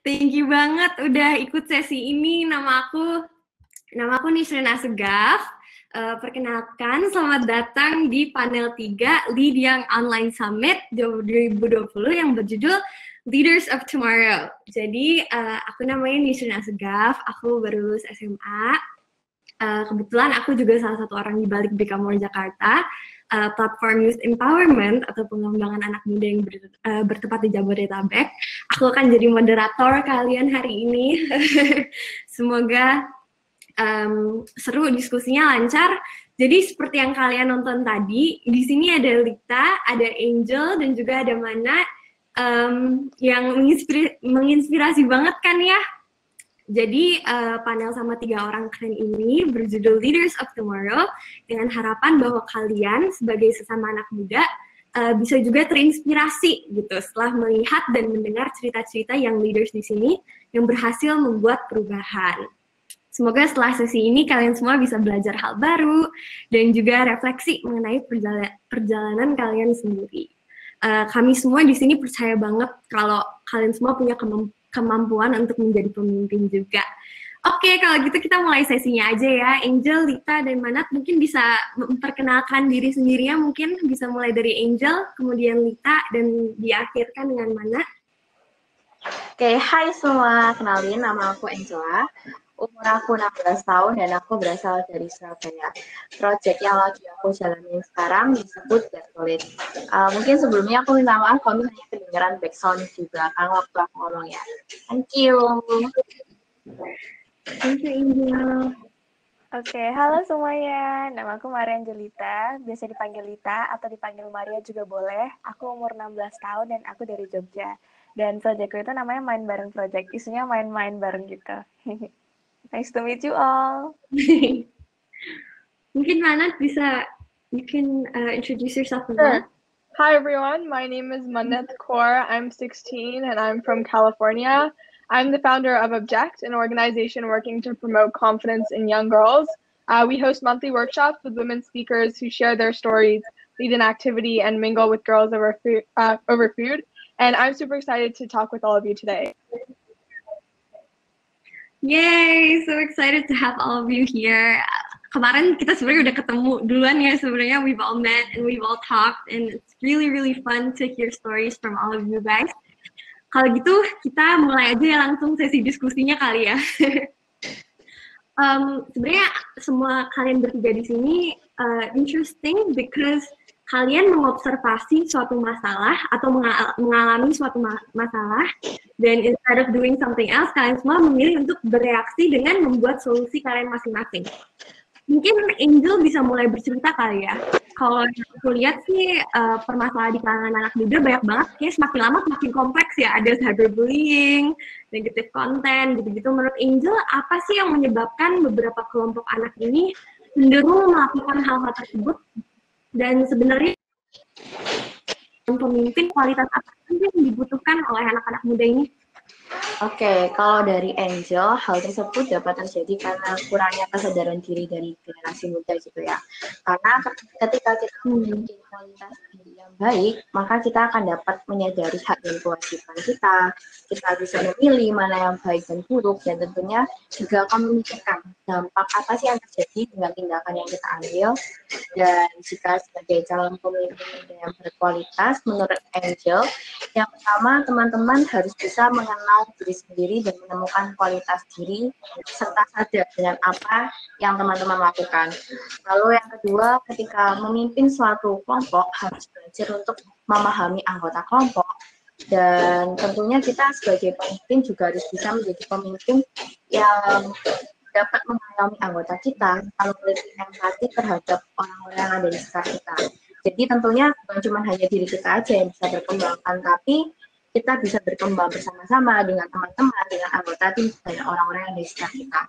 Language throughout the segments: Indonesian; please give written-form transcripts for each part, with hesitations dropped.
Thank you banget udah ikut sesi ini. Nama aku Nisrin Asegaf. Perkenalkan, selamat datang di panel 3 Lead Young Online Summit 2020 yang berjudul Leaders of Tomorrow. Jadi, aku namanya Nisrin Asegaf, aku baru lulus SMA. Kebetulan aku juga salah satu orang di balik Become Jakarta, platform youth empowerment atau pengembangan anak muda yang bertempat di Jabodetabek. Aku akan jadi moderator kalian hari ini. Semoga seru, diskusinya lancar. Jadi seperti yang kalian nonton tadi, di sini ada Lita, ada Angel, dan juga ada Mana yang menginspirasi banget kan ya. Jadi panel sama 3 orang keren ini berjudul Leaders of Tomorrow dengan harapan bahwa kalian sebagai sesama anak muda bisa juga terinspirasi gitu setelah melihat dan mendengar cerita-cerita yang leaders di sini yang berhasil membuat perubahan. Semoga setelah sesi ini kalian semua bisa belajar hal baru dan juga refleksi mengenai perjalanan kalian sendiri. Kami semua di sini percaya banget kalau kalian semua punya kemampuan untuk menjadi pemimpin juga. Oke, kalau gitu kita mulai sesinya aja ya. Angel, Lita, dan Manat mungkin bisa memperkenalkan diri sendirinya, mungkin bisa mulai dari Angel, kemudian Lita, dan diakhirkan dengan Manat. Oke, hai semua. Kenalin, nama aku Angela. Umur aku 16 tahun dan aku berasal dari Surabaya. Project yang lagi aku jalanin sekarang disebut Get Solid. Mungkin sebelumnya aku minta maaf kalau misalnya kedengeran background di belakang waktu aku ngomong ya. Thank you. Thank you, Angel. Oke, halo semuanya. Nama aku Maria Angelita, biasa dipanggil Lita atau dipanggil Maria juga boleh. Aku umur 16 tahun dan aku dari Jogja. Dan projectku itu namanya Main Bareng Project, isunya main-main bareng gitu. Nice to meet you all. Mungkin Manat bisa, you can introduce yourself Sure. Hi everyone, my name is Manat Kaur. I'm 16 and I'm from California. I'm the founder of Object, an organization working to promote confidence in young girls. We host monthly workshops with women speakers who share their stories, lead an activity, and mingle with girls over food. And I'm super excited to talk with all of you today. Yay, so excited to have all of you here. Kemarin kita sebenarnya udah ketemu duluan ya sebenarnya, we've all met and we've all talked and it's really fun to hear stories from all of you guys. Kalau gitu kita mulai aja ya langsung sesi diskusinya kali ya. Sebenarnya semua kalian bertiga di sini interesting because kalian mengobservasi suatu masalah atau mengalami suatu masalah dan instead of doing something else, kalian semua memilih untuk bereaksi dengan membuat solusi kalian masing-masing. Mungkin Angel bisa mulai bercerita kali ya. Kalau aku lihat sih permasalahan di kalangan anak muda banyak banget, kayak semakin lama semakin kompleks ya. Ada cyberbullying, negative content, gitu-gitu. Menurut Angel, apa sih yang menyebabkan beberapa kelompok anak ini cenderung melakukan hal-hal tersebut? Dan sebenarnya pemimpin kualitas apa yang dibutuhkan oleh anak-anak muda ini? Oke, kalau dari Angel, hal tersebut dapat terjadi karena kurangnya kesadaran diri dari generasi muda gitu ya. Karena ketika kita memiliki kualitas diri yang baik, maka kita akan dapat menyadari hak dan kewajiban kita bisa memilih mana yang baik dan buruk, dan tentunya juga akan memikirkan dampak apa sih yang terjadi dengan tindakan yang kita ambil. Dan jika sebagai calon pemimpin yang berkualitas, menurut Angel, yang pertama teman-teman harus bisa mengenal diri sendiri dan menemukan kualitas diri serta sadar dengan apa yang teman-teman lakukan. Lalu yang kedua, ketika memimpin suatu kelompok harus belajar untuk memahami anggota kelompok, dan tentunya kita sebagai pemimpin juga harus bisa menjadi pemimpin yang dapat memahami anggota kita, kalau memiliki empati terhadap orang-orang yang ada di sekitar kita. Jadi tentunya bukan cuma hanya diri kita aja yang bisa berkembangkan, tapi kita bisa berkembang bersama-sama dengan teman-teman, dengan anggota tim, dan orang-orang yang ada di sekitar kita.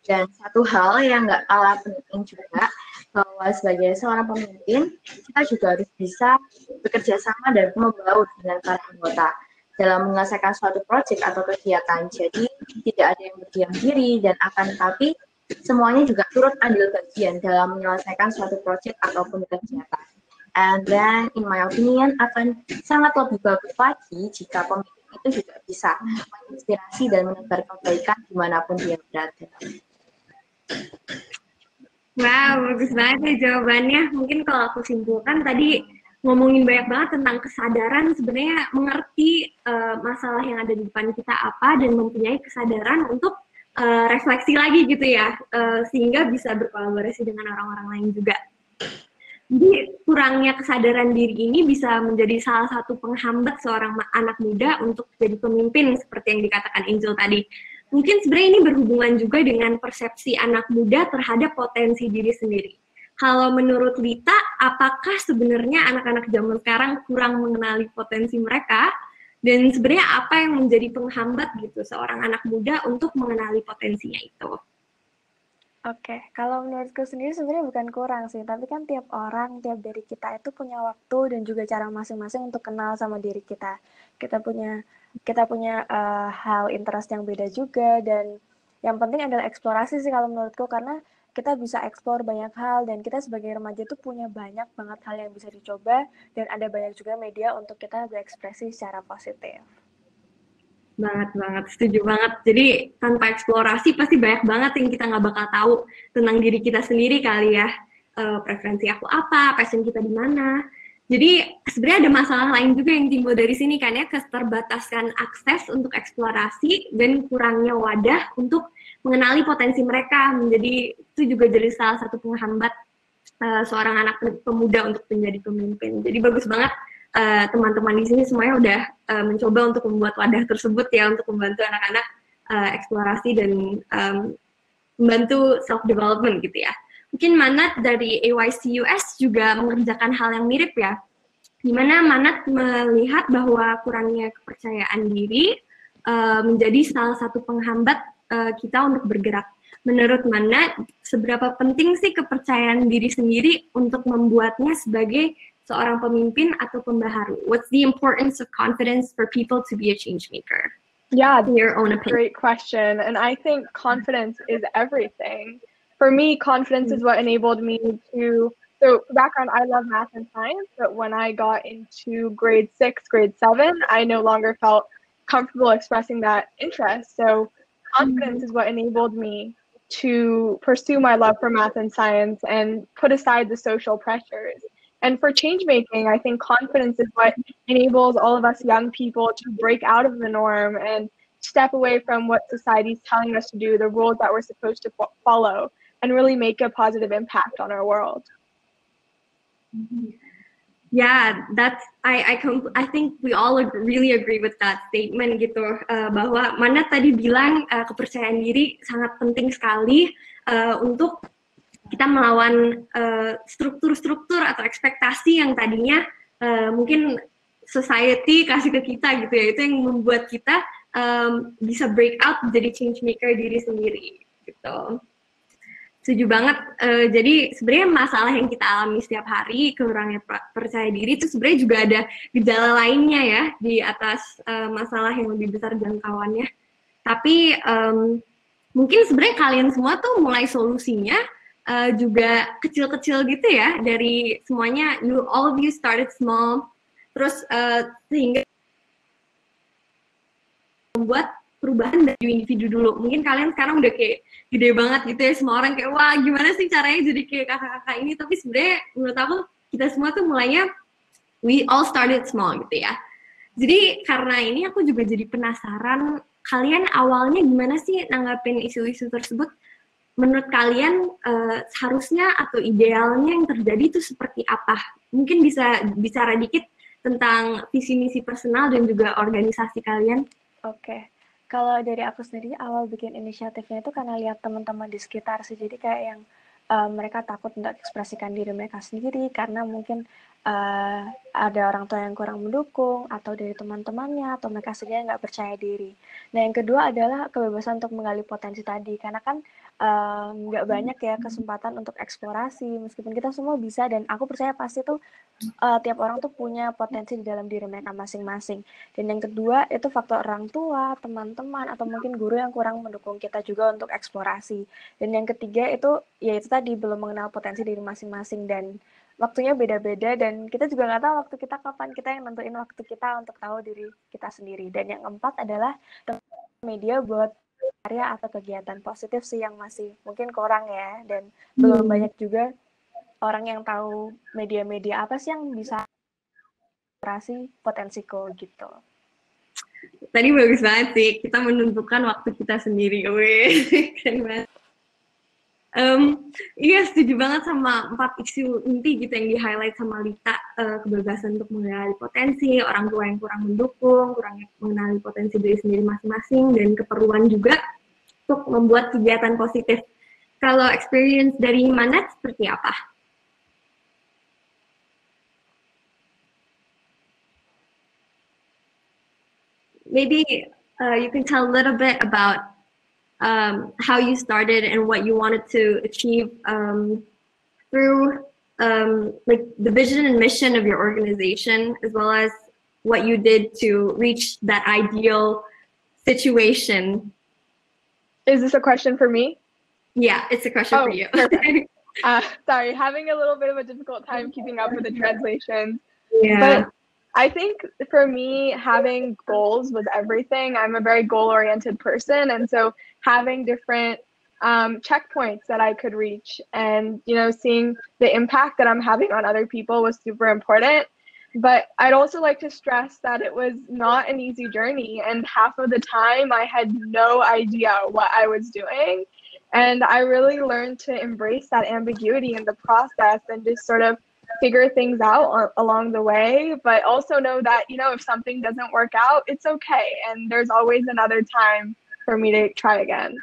Dan satu hal yang nggak kalah penting juga, bahwa sebagai seorang pemimpin, kita juga harus bisa bekerja sama dan membaur dengan para anggota dalam menyelesaikan suatu proyek atau kegiatan. Jadi tidak ada yang berdiam diri, dan akan tetapi semuanya juga turut ambil bagian dalam menyelesaikan suatu proyek ataupun kegiatan. And then, in my opinion, akan sangat lebih bagus lagi jika pemimpin itu juga bisa menginspirasi dan menebar kebaikan dimanapun dia berada. Wow, bagus banget ya jawabannya. Mungkin kalau aku simpulkan tadi ngomongin banyak banget tentang kesadaran, sebenarnya mengerti masalah yang ada di depan kita apa dan mempunyai kesadaran untuk refleksi lagi gitu ya, sehingga bisa berkolaborasi dengan orang-orang lain juga. Jadi kurangnya kesadaran diri ini bisa menjadi salah satu penghambat seorang anak muda untuk jadi pemimpin seperti yang dikatakan Angel tadi. Mungkin sebenarnya ini berhubungan juga dengan persepsi anak muda terhadap potensi diri sendiri. Kalau menurut Lita, apakah sebenarnya anak-anak zaman sekarang kurang mengenali potensi mereka? Dan sebenarnya apa yang menjadi penghambat gitu seorang anak muda untuk mengenali potensinya itu? Oke, kalau menurutku sendiri sebenarnya bukan kurang sih, tapi kan tiap orang, tiap diri kita itu punya waktu dan juga cara masing-masing untuk kenal sama diri kita. Kita punya hal interest yang beda juga, dan yang penting adalah eksplorasi sih kalau menurutku, karena kita bisa eksplor banyak hal, dan kita sebagai remaja itu punya banyak banget hal yang bisa dicoba, dan ada banyak juga media untuk kita berekspresi secara positif. Banget, setuju banget. Jadi tanpa eksplorasi pasti banyak banget yang kita nggak bakal tahu tentang diri kita sendiri kali ya. Preferensi aku apa, passion kita di mana. Jadi sebenarnya ada masalah lain juga yang timbul dari sini kan ya, keterbatasan akses untuk eksplorasi dan kurangnya wadah untuk mengenali potensi mereka. Jadi itu juga jadi salah satu penghambat seorang anak pemuda untuk menjadi pemimpin. Jadi bagus banget teman-teman di sini semuanya udah mencoba untuk membuat wadah tersebut ya, untuk membantu anak-anak eksplorasi dan membantu self development gitu ya. Mungkin Manat dari AYCUS juga mengerjakan hal yang mirip ya, di mana Manat melihat bahwa kurangnya kepercayaan diri menjadi salah satu penghambat kita untuk bergerak. Menurut Manat, seberapa penting sih kepercayaan diri sendiri untuk membuatnya sebagai seorang pemimpin atau pembaharu? What's the importance of confidence for people to be a change maker? Yeah, In your own opinion. great question. And I think confidence is everything. For me, confidence is what enabled me to, so for background, I love math and science, but when I got into grade 6, grade 7, I no longer felt comfortable expressing that interest. So confidence is what enabled me to pursue my love for math and science and put aside the social pressures. And for change making, I think confidence is what enables all of us young people to break out of the norm and step away from what society is telling us to do, the rules that we're supposed to follow, and really make a positive impact on our world. Yeah, that's I think we all really agree with that statement gitu, bahwa Manat tadi bilang kepercayaan diri sangat penting sekali untuk kita melawan struktur-struktur atau ekspektasi yang tadinya mungkin society kasih ke kita gitu ya, itu yang membuat kita bisa break out menjadi change maker diri sendiri gitu. Setuju banget. Jadi sebenarnya masalah yang kita alami setiap hari, kurangnya percaya diri, itu sebenarnya juga ada gejala lainnya ya di atas masalah yang lebih besar jangkauannya. Tapi mungkin sebenarnya kalian semua tuh mulai solusinya juga kecil-kecil gitu ya, dari semuanya, all of you started small, terus sehingga membuat perubahan dari individu dulu. Mungkin kalian sekarang udah kayak gede banget gitu ya, semua orang kayak, wah gimana sih caranya jadi kayak kakak-kakak ini, tapi sebenarnya menurut aku, kita semua tuh mulainya, we all started small gitu ya. Jadi karena ini aku juga jadi penasaran, kalian awalnya gimana sih nanggapin isu-isu tersebut? Menurut kalian seharusnya atau idealnya yang terjadi itu seperti apa? Mungkin bisa bicara dikit tentang visi misi personal dan juga organisasi kalian. Oke, kalau dari aku sendiri awal bikin inisiatifnya itu karena lihat teman-teman di sekitar sih, jadi kayak yang mereka takut untuk ekspresikan diri mereka sendiri karena mungkin ada orang tua yang kurang mendukung, atau dari teman-temannya, atau mereka sendiri nggak percaya diri. Nah, yang kedua adalah kebebasan untuk menggali potensi tadi, karena kan nggak banyak ya kesempatan untuk eksplorasi, meskipun kita semua bisa, dan aku percaya pasti tuh tiap orang tuh punya potensi di dalam diri mereka masing-masing. Dan yang kedua itu faktor orang tua, teman-teman, atau mungkin guru yang kurang mendukung kita juga untuk eksplorasi. Dan yang ketiga itu, ya itu tadi, belum mengenal potensi diri masing-masing. Dan waktunya beda-beda dan kita juga nggak tahu waktu kita kapan, kita yang nentuin waktu kita untuk tahu diri kita sendiri. Dan yang keempat adalah media buat karya atau kegiatan positif sih yang masih mungkin kurang ya, dan belum banyak juga orang yang tahu media-media apa sih yang bisa menginspirasi potensiku gitu. Tadi bagus banget sih, kita menentukan waktu kita sendiri. Keren banget. Iya, setuju banget sama 4 isu inti gitu yang di-highlight sama Lita. Kebebasan untuk mengenali potensi, orang tua yang kurang mendukung, kurang mengenali potensi diri sendiri masing-masing, dan keperluan juga untuk membuat kegiatan positif. Kalau experience dari Manet seperti apa? Maybe you can tell a little bit about how you started and what you wanted to achieve through like the vision and mission of your organization, as well as what you did to reach that ideal situation. Is this a question for me? Yeah, it's a question for you. Perfect. Sorry, having a little bit of a difficult time keeping up with the translations. Yeah. But I think for me, having goals was everything. I'm a very goal-oriented person, and so having different checkpoints that I could reach and, you know, seeing the impact that I'm having on other people was super important. But I'd also like to stress that it was not an easy journey, and half of the time I had no idea what I was doing. And I really learned to embrace that ambiguity in the process and just sort of figure things out along the way, but also know that, you know, if something doesn't work out, it's okay. And there's always another time for me to try again.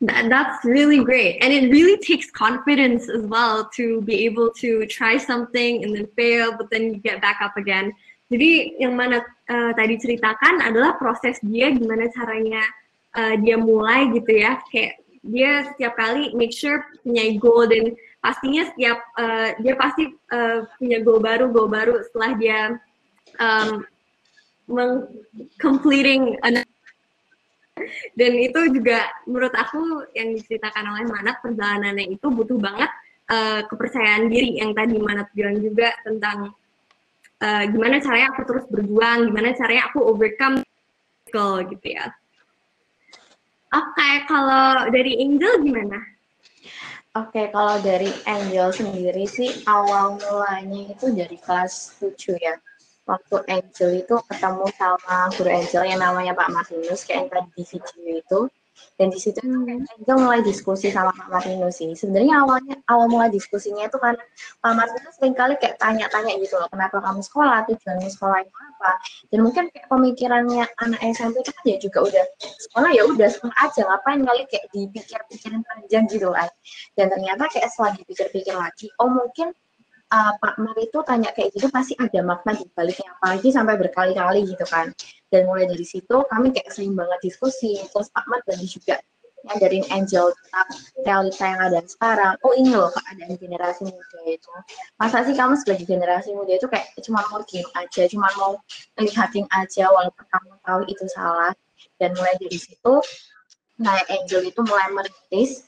That's really great. And it really takes confidence as well to be able to try something and then fail, but then you get back up again. Jadi yang mana tadi ceritakan adalah proses dia, gimana caranya dia mulai gitu ya. Kayak dia setiap kali make sure punya goal, dan pastinya setiap dia pasti punya goal baru setelah dia completing dan itu juga menurut aku yang diceritakan oleh Manat, perjalanannya itu butuh banget kepercayaan diri yang tadi Manat bilang juga tentang gimana caranya aku terus berjuang, gimana caranya aku overcome gitu ya. Oke, kalau dari Angel gimana? Oke, kalau dari Angel sendiri sih awal mulanya itu dari kelas 7 ya. Waktu Angel itu ketemu sama guru Angel yang namanya Pak Martinus, kayak yang tadi di video itu. Dan di situ Angel mulai diskusi sama Pak Martinus sih. Sebenarnya awal mulai diskusinya itu karena Pak Martinus seringkali kayak tanya-tanya gitu loh, kenapa kamu sekolah, tujuanmu sekolah itu apa. Dan mungkin kayak pemikirannya anak SMP itu kan ya juga udah sekolah aja, ngapain kali kayak dipikir-pikirin panjang gitu kan. Dan ternyata kayak setelah dipikir-pikir lagi, oh mungkin Pak Mar itu tanya kayak gitu pasti ada makna di baliknya, apalagi sampai berkali-kali gitu kan. Dan mulai dari situ kami kayak sering banget diskusi, terus Pak Mar dan juga ngajarin Angel tentang realita yang ada sekarang. Oh ini loh keadaan generasi muda itu. Masa sih kamu sebagai generasi muda itu kayak cuma mau diem aja, cuma mau ngeliatin aja walaupun kamu tahu itu salah. Dan mulai dari situ Angel itu mulai merintis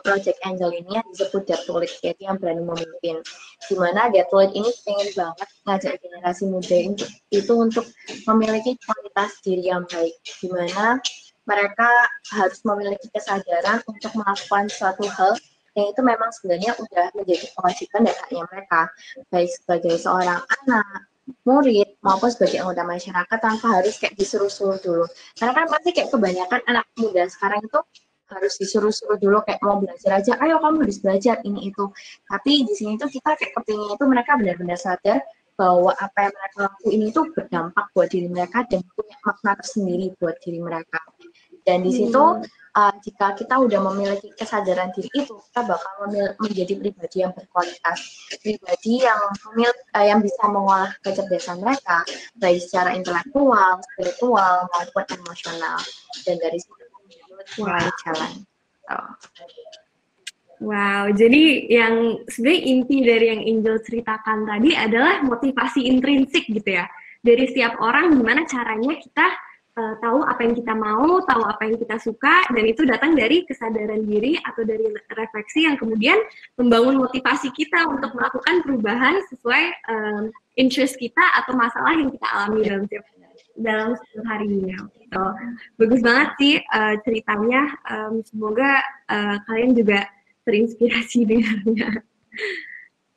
Project Angel ini yang disebut Detulit, yaitu yang berani memimpin. Dimana Detulit ini pengen banget ngajak generasi muda itu untuk memiliki kualitas diri yang baik, dimana mereka harus memiliki kesadaran untuk melakukan suatu hal yang itu memang sebenarnya udah menjadi kewajiban dan haknya mereka, baik sebagai seorang anak, murid, maupun sebagai anggota masyarakat, tanpa harus kayak disuruh-suruh dulu. Karena kan pasti kayak kebanyakan anak muda sekarang itu harus disuruh-suruh dulu, kayak mau belajar aja, ayo kamu harus belajar ini itu. Tapi di sini tuh kita kayak kepingin itu mereka benar-benar sadar bahwa apa yang mereka lakuin itu berdampak buat diri mereka dan punya makna tersendiri buat diri mereka. Dan di situ jika kita udah memiliki kesadaran diri itu, kita bakal menjadi pribadi yang berkualitas, pribadi yang bisa mengolah kecerdasan mereka, baik secara intelektual, spiritual, maupun emosional. Dan dari situ mulai jalan. Wow, jadi yang sebenarnya inti dari yang Angel ceritakan tadi adalah motivasi intrinsik gitu ya, dari setiap orang, gimana caranya kita tahu apa yang kita mau, tahu apa yang kita suka, dan itu datang dari kesadaran diri atau dari refleksi yang kemudian membangun motivasi kita untuk melakukan perubahan sesuai interest kita atau masalah yang kita alami dalam setiap harinya. So, bagus banget sih ceritanya. Semoga kalian juga terinspirasi dengarnya.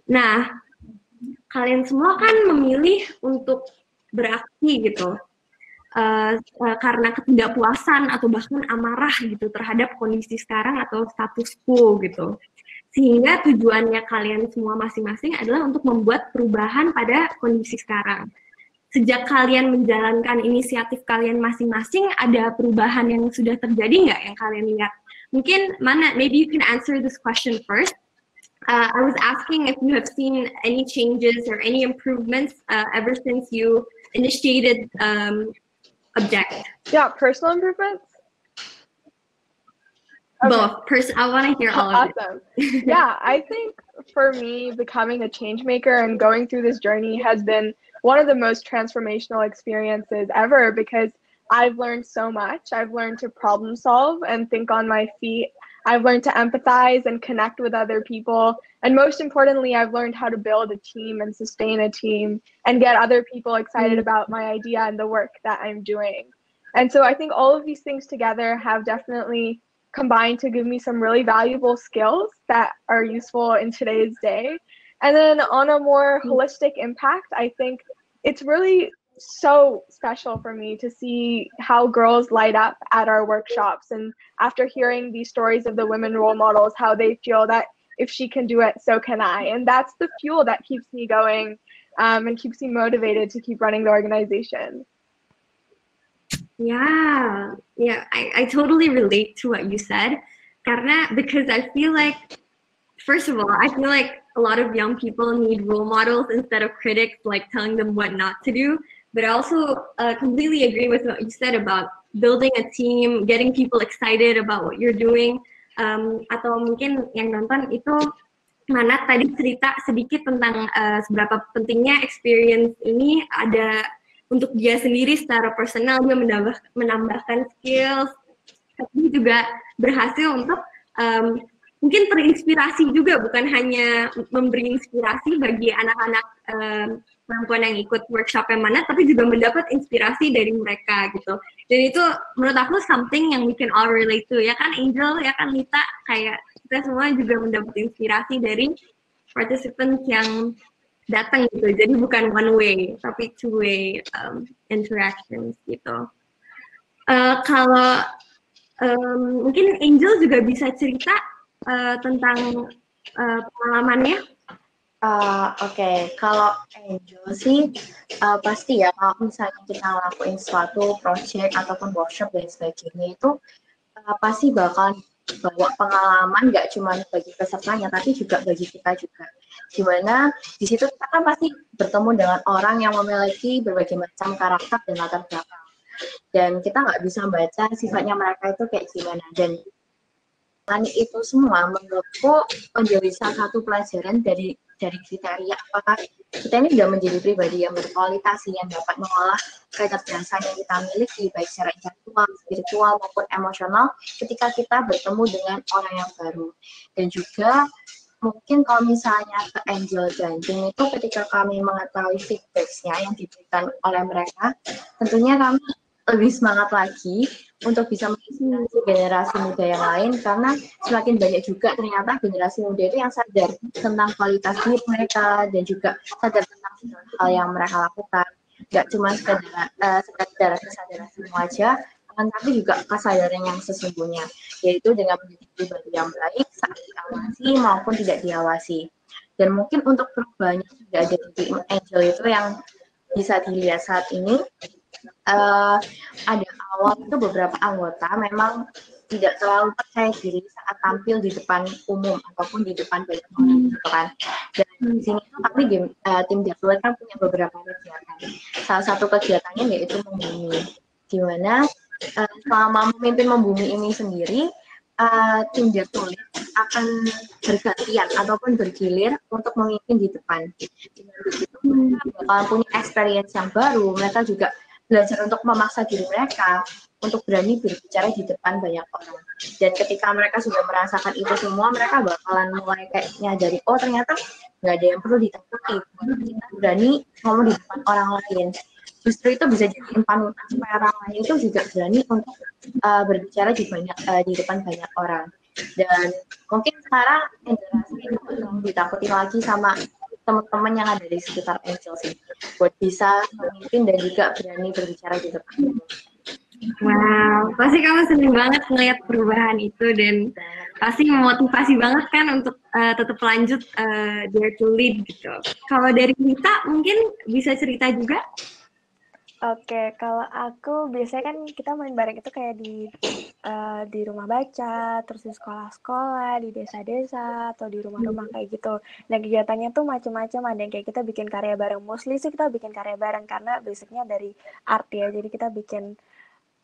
Nah, kalian semua kan memilih untuk beraksi gitu. Karena ketidakpuasan atau bahkan amarah gitu terhadap kondisi sekarang atau status quo gitu. Sehingga tujuannya kalian semua masing-masing adalah untuk membuat perubahan pada kondisi sekarang. Sejak kalian menjalankan inisiatif kalian masing-masing, ada perubahan yang sudah terjadi nggak yang kalian lihat? Mungkin Mana, maybe you can answer this question first. I was asking if you have seen any changes or any improvements ever since you initiated Object. Yeah, personal improvements? Okay. Both. I want to hear all of Awesome. Yeah, I think for me, becoming a change maker and going through this journey has been one of the most transformational experiences ever because I've learned so much. I've learned to problem solve and think on my feet. I've learned to empathize and connect with other people. And most importantly, I've learned how to build a team and sustain a team and get other people excited about my idea and the work that I'm doing. And so I think all of these things together have definitely combined to give me some really valuable skills that are useful in today's day. And then on a more holistic impact, I think it's really so special for me to see how girls light up at our workshops, and after hearing these stories of the women role models, how they feel that if she can do it, so can I. And that's the fuel that keeps me going and keeps me motivated to keep running the organization. Yeah, I totally relate to what you said, karena because I feel like, first of all, I feel like a lot of young people need role models instead of critics like telling them what not to do. But I also completely agree with what you said about building a team, getting people excited about what you're doing. Atau mungkin yang nonton itu Manat tadi cerita sedikit tentang seberapa pentingnya experience ini ada untuk dia sendiri secara personal, dia menambahkan skills, tapi juga berhasil untuk mungkin terinspirasi juga, bukan hanya memberi inspirasi bagi anak-anak perempuan yang ikut workshop yang mana, tapi juga mendapat inspirasi dari mereka gitu. Dan itu menurut aku something yang we can all relate to, ya kan Angel, ya kan Lita, kayak kita semua juga mendapat inspirasi dari participants yang datang gitu. Jadi bukan one way, tapi two way interactions gitu. Kalau mungkin Angel juga bisa cerita tentang pengalamannya. Oke, kalau Angel sih pasti ya kalau misalnya kita ngelakuin suatu project ataupun workshop dan sebagainya itu pasti bakal bawa pengalaman nggak cuma bagi pesertanya tapi juga bagi kita juga. Dimana di situ kita kan pasti bertemu dengan orang yang memiliki berbagai macam karakter dan latar belakang. Dan kita nggak bisa baca sifatnya mereka itu kayak gimana. Dan itu semua menurutku menjadi salah satu pelajaran dari kriteria apakah kita ini sudah menjadi pribadi yang berkualitas, yang dapat mengolah kecerdasan yang kita miliki baik secara intelektual, spiritual maupun emosional ketika kita bertemu dengan orang yang baru. Dan juga mungkin kalau misalnya ke Angel dan Tim itu ketika kami mengetahui feedback-nya yang diberikan oleh mereka, tentunya kami lebih semangat lagi untuk bisa menginspirasi generasi muda yang lain, karena semakin banyak juga ternyata generasi muda itu yang sadar tentang kualitas diri mereka dan juga sadar tentang hal yang mereka lakukan. Gak cuma sekedar kesadaran aja, tapi juga kesadaran yang sesungguhnya, yaitu dengan menjadi pribadi yang baik saat diawasi maupun tidak diawasi. Dan mungkin untuk perubahannya sudah ada di Angel itu yang bisa dilihat saat ini. Ada awal itu beberapa anggota memang tidak terlalu percaya diri saat tampil di depan umum ataupun di depan banyak orang gitu kan. Dan di sini tuh kami tim Develop kan punya beberapa kegiatan. Salah satu kegiatannya yaitu membumi. Di mana selama memimpin membumi ini sendiri, tim Develop akan bergantian ataupun bergilir untuk memimpin di depan. Dengan begitu mereka bakalan punya experience yang baru, mereka juga belajar untuk memaksa diri mereka untuk berani berbicara di depan banyak orang. Dan ketika mereka sudah merasakan itu semua, mereka bakalan mulai kayak nyadari, oh ternyata nggak ada yang perlu ditakuti. Kita berani ngomong di depan orang lain. Justru itu bisa jadi panutan supaya orang lain itu juga berani untuk berbicara di depan banyak orang. Dan mungkin sekarang generasi itu belum ditakuti lagi sama teman-teman yang ada di sekitar Angel sih, buat bisa memimpin dan juga berani berbicara di depan. Wow, pasti kamu seneng banget ngeliat perubahan itu dan pasti memotivasi banget kan untuk tetap lanjut Dare to Lead gitu. Kalau dari Lita mungkin bisa cerita juga? Oke, kalau aku biasanya kan kita main bareng itu kayak di rumah baca, terus di sekolah-sekolah, di desa-desa, atau di rumah-rumah kayak gitu. Dan kegiatannya tuh macam-macam, ada yang kayak kita bikin karya bareng. Mostly sih kita bikin karya bareng karena basicnya dari art ya, jadi kita bikin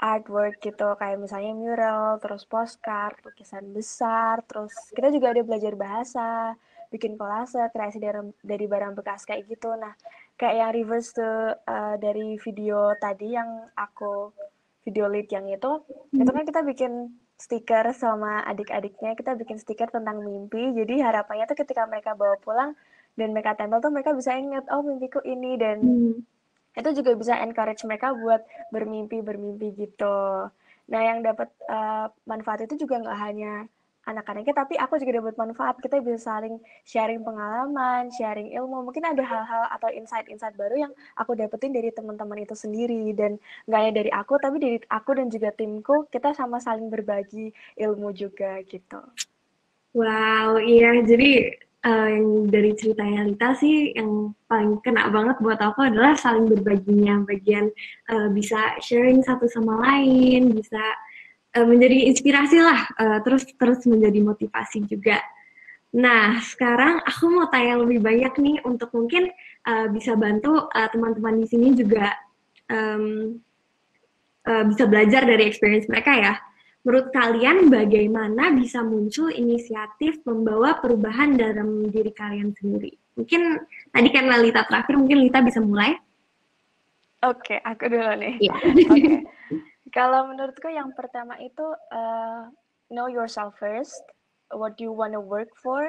artwork gitu, kayak misalnya mural, terus postcard, lukisan besar, terus kita juga ada belajar bahasa, bikin kolase, kreasi dari barang bekas kayak gitu. Nah, kayak yang reverse dari video tadi yang aku video lead yang itu kan kita bikin stiker sama adik-adiknya, kita bikin stiker tentang mimpi, jadi harapannya tuh ketika mereka bawa pulang dan mereka tempel tuh mereka bisa ingat, oh mimpiku ini, dan itu juga bisa encourage mereka buat bermimpi gitu. Nah, yang dapat manfaat itu juga nggak hanya anak-anaknya, tapi aku juga dapat manfaat. Kita bisa saling sharing pengalaman, sharing ilmu. Mungkin ada hal-hal atau insight-insight baru yang aku dapetin dari teman-teman itu sendiri. Dan nggak hanya dari aku, tapi dari aku dan juga timku, kita sama saling berbagi ilmu juga gitu. Wow, iya. Jadi yang dari ceritanya Lita sih yang paling kena banget buat aku adalah saling berbaginya, bagian bisa sharing satu sama lain, bisa menjadi inspirasi lah, terus menjadi motivasi juga. Nah, sekarang aku mau tanya lebih banyak nih untuk mungkin bisa bantu teman-teman di sini juga bisa belajar dari experience mereka ya. Menurut kalian bagaimana bisa muncul inisiatif membawa perubahan dalam diri kalian sendiri? Mungkin tadi karena Lita terakhir, mungkin Lita bisa mulai. Oke, aku dulu nih. Iya. Oke. Kalau menurutku yang pertama itu know yourself first, what you wanna work for,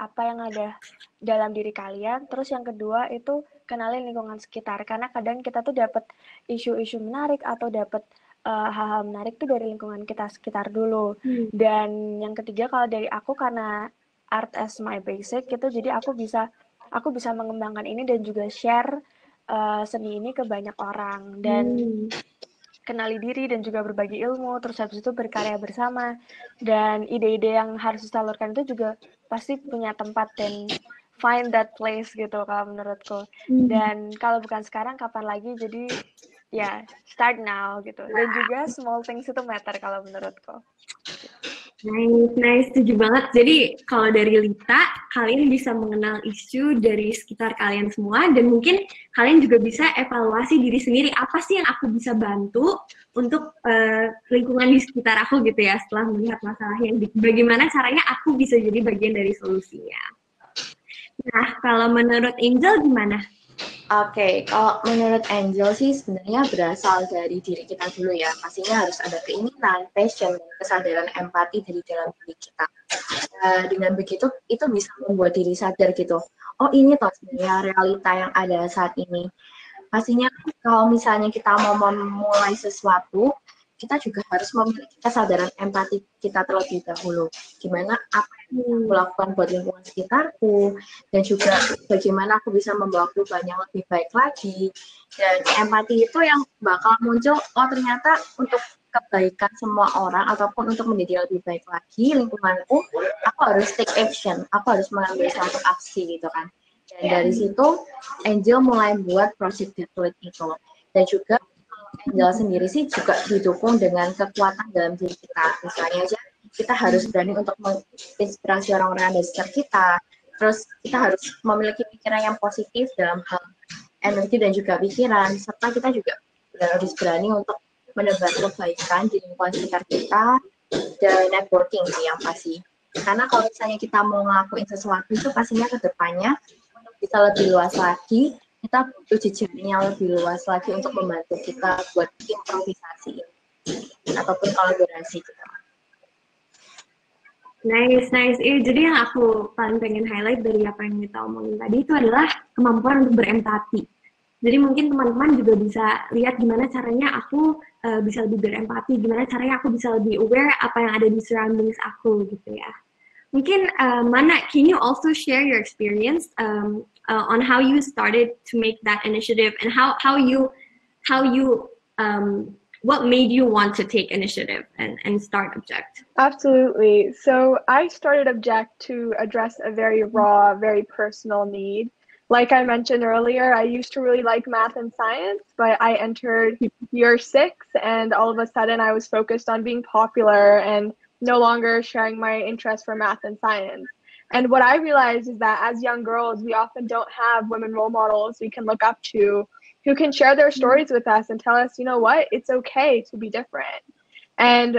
apa yang ada dalam diri kalian. Terus yang kedua itu kenalin lingkungan sekitar, karena kadang kita tuh dapat isu-isu menarik atau dapat hal-hal menarik tuh dari lingkungan kita sekitar dulu. Dan yang ketiga kalau dari aku, karena art as my basic gitu, jadi aku bisa mengembangkan ini dan juga share seni ini ke banyak orang, dan kenali diri dan juga berbagi ilmu, terus habis itu berkarya bersama, dan ide-ide yang harus disalurkan itu juga pasti punya tempat, dan find that place gitu kalau menurutku. Dan kalau bukan sekarang kapan lagi, jadi ya start now gitu. Dan juga small things itu matter kalau menurutku. Nice, setuju banget. Jadi kalau dari Lita, kalian bisa mengenal isu dari sekitar kalian semua, dan mungkin kalian juga bisa evaluasi diri sendiri, apa sih yang aku bisa bantu untuk lingkungan di sekitar aku gitu ya, setelah melihat masalah yang bagaimana caranya aku bisa jadi bagian dari solusinya. Nah, kalau menurut Angel gimana? Oke, kalau menurut Angel sih sebenarnya berasal dari diri kita dulu ya. Pastinya harus ada keinginan, passion, dan kesadaran empati dari dalam diri kita. Dengan begitu, itu bisa membuat diri sadar gitu. Oh ini toh sebenarnya realita yang ada saat ini. Pastinya kalau misalnya kita mau memulai sesuatu, kita juga harus memiliki kesadaran empati kita terlebih dahulu. Gimana apa yang aku lakukan buat lingkungan sekitarku, dan juga bagaimana aku bisa membawa perubahan yang lebih baik lagi. Dan empati itu yang bakal muncul, oh ternyata untuk kebaikan semua orang ataupun untuk menjadi lebih baik lagi lingkunganku, aku harus take action, aku harus mengambil suatu aksi gitu kan. Dan dari situ Angel mulai buat project Deadwood itu. Dan juga Angel sendiri sih juga didukung dengan kekuatan dalam diri kita. Misalnya aja kita harus berani untuk menginspirasi orang-orang di sekitar kita. Terus kita harus memiliki pikiran yang positif dalam hal energi dan juga pikiran. Serta kita juga harus berani untuk menebar kebaikan di lingkungan sekitar kita, dan networking sih yang pasti. Karena kalau misalnya kita mau ngelakuin sesuatu itu pastinya ke depannya bisa lebih luas lagi, kita butuh jejaring yang lebih luas lagi untuk membantu kita buat improvisasi ataupun kolaborasi kita. Nice. Jadi yang aku paling pengen highlight dari apa yang kita omongin tadi itu adalah kemampuan untuk berempati. Jadi mungkin teman-teman juga bisa lihat gimana caranya aku bisa lebih berempati, gimana caranya aku bisa lebih aware apa yang ada di surroundings aku gitu ya. Mungkin Mana, can you also share your experience on how you started to make that initiative and how you what made you want to take initiative and start Object? Absolutely. So I started Object to address a very raw, very personal need. Like I mentioned earlier, I used to really like math and science, but I entered year 6 and all of a sudden I was focused on being popular and no longer sharing my interest for math and science. And what I realized is that as young girls, we often don't have women role models we can look up to who can share their stories with us and tell us, you know what, it's okay to be different. And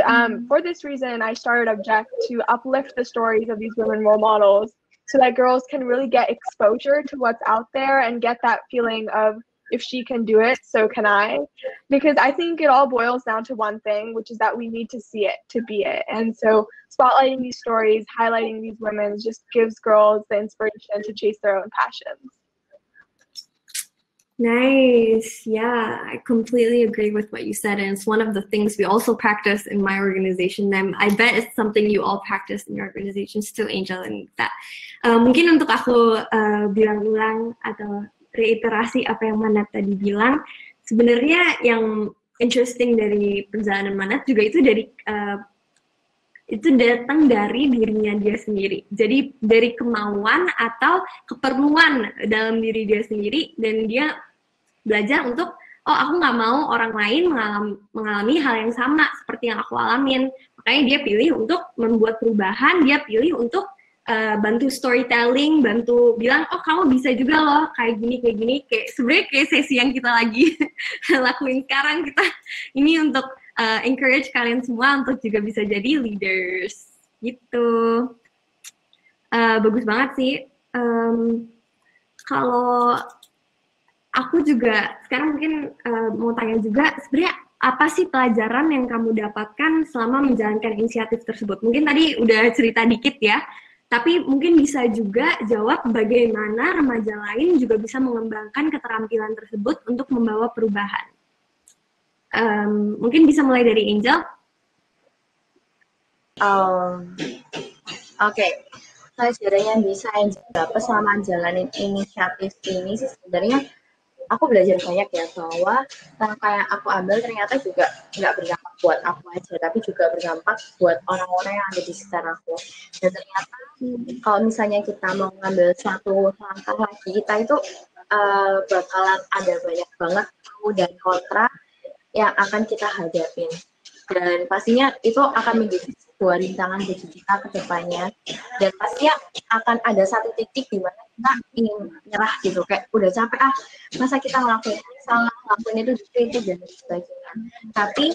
for this reason, I started Object to uplift the stories of these women role models so that girls can really get exposure to what's out there and get that feeling of, if she can do it, so can I. Because I think it all boils down to one thing, which is that we need to see it to be it. And so spotlighting these stories, highlighting these women just gives girls the inspiration to chase their own passions. Nice. Yeah, I completely agree with what you said. And it's one of the things we also practice in my organization. And I bet it's something you all practice in your organizations too, Angel, and that. Mungkin untuk aku bilang ulang atau reiterasi apa yang Manat tadi bilang, sebenarnya yang interesting dari perjalanan Manat juga itu itu datang dari dirinya dia sendiri. Jadi dari kemauan atau keperluan dalam diri dia sendiri, dan dia belajar untuk, oh aku nggak mau orang lain mengalami hal yang sama seperti yang aku alamin. Makanya dia pilih untuk membuat perubahan, dia pilih untuk bantu storytelling, bantu bilang, oh kamu bisa juga loh kayak gini, kayak sebenarnya kayak sesi yang kita lagi lakuin sekarang, kita ini untuk encourage kalian semua untuk juga bisa jadi leaders gitu. Bagus banget sih. Kalau aku juga sekarang mungkin mau tanya juga, sebenarnya apa sih pelajaran yang kamu dapatkan selama menjalankan inisiatif tersebut? Mungkin tadi udah cerita dikit ya, tapi mungkin bisa juga jawab bagaimana remaja lain juga bisa mengembangkan keterampilan tersebut untuk membawa perubahan. Mungkin bisa mulai dari Angel. Oke. Sebenarnya bisa Angel dapat selama jalanin inisiatif ini sih sebenarnya aku belajar banyak ya, bahwa langkah yang aku ambil ternyata juga nggak berdampak buat aku aja, tapi juga berdampak buat orang-orang yang ada di sekitar aku. Dan ternyata kalau misalnya kita mau ngambil suatu langkah lagi, kita itu bakalan ada banyak banget pro dan kontra yang akan kita hadapin. Dan pastinya itu akan menjadi sebuah rintangan bagi kita ke depannya. Dan pastinya akan ada satu titik di mana kita ingin nyerah gitu, kayak udah capek masa kita ngelakuin ini salah, ngelakuin itu dan sebagainya. Tapi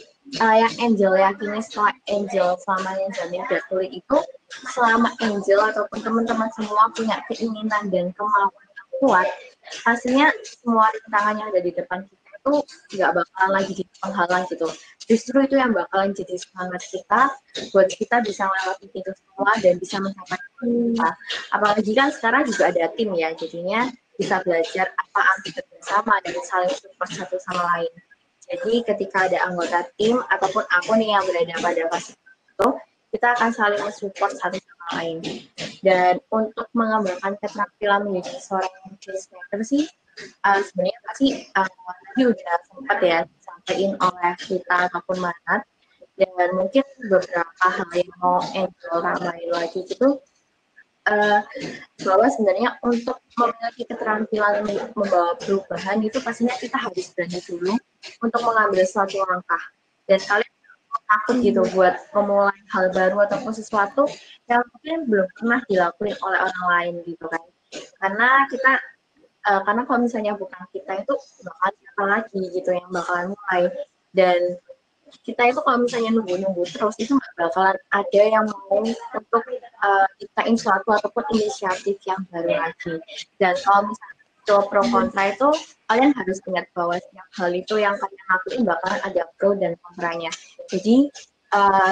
yang Angel yakini setelah Angel selama Angelnya udah kulit itu, selama Angel ataupun teman-teman semua punya keinginan dan kemauan yang kuat, pastinya semua rintangan yang ada di depan kita itu nggak bakalan lagi jadi penghalang gitu. Justru itu yang bakalan jadi semangat kita buat kita bisa melewati itu semua dan bisa mencapai kita. Apalagi kan sekarang juga ada tim ya, jadinya bisa belajar apaan bersama dan saling support satu sama lain. Jadi ketika ada anggota tim ataupun aku nih yang berada pada fase itu, kita akan saling mensupport satu sama lain. Dan untuk mengembangkan keterampilan menjadi seorang change maker sih, sebenarnya pasti tadi udah sempat ya disampaikan oleh kita ataupun Manat, dan mungkin beberapa hal yang mau Angel tambahin lagi gitu, bahwa sebenarnya untuk memiliki keterampilan membawa perubahan itu pastinya kita harus berani dulu untuk mengambil suatu langkah, dan kalian takut gitu buat memulai hal baru ataupun sesuatu yang mungkin belum pernah dilakuin oleh orang lain gitu kan, karena kalau misalnya bukan kita itu bakal siapa lagi gitu yang bakalan mulai, dan kita itu kalau misalnya nunggu terus itu nggak bakalan ada yang mau untuk ciptain suatu ataupun inisiatif yang baru lagi. Dan kalau misalnya pro kontra itu kalian harus ingat bahwa setiap hal itu yang kalian lakuin bakalan ada pro dan kontranya. Jadi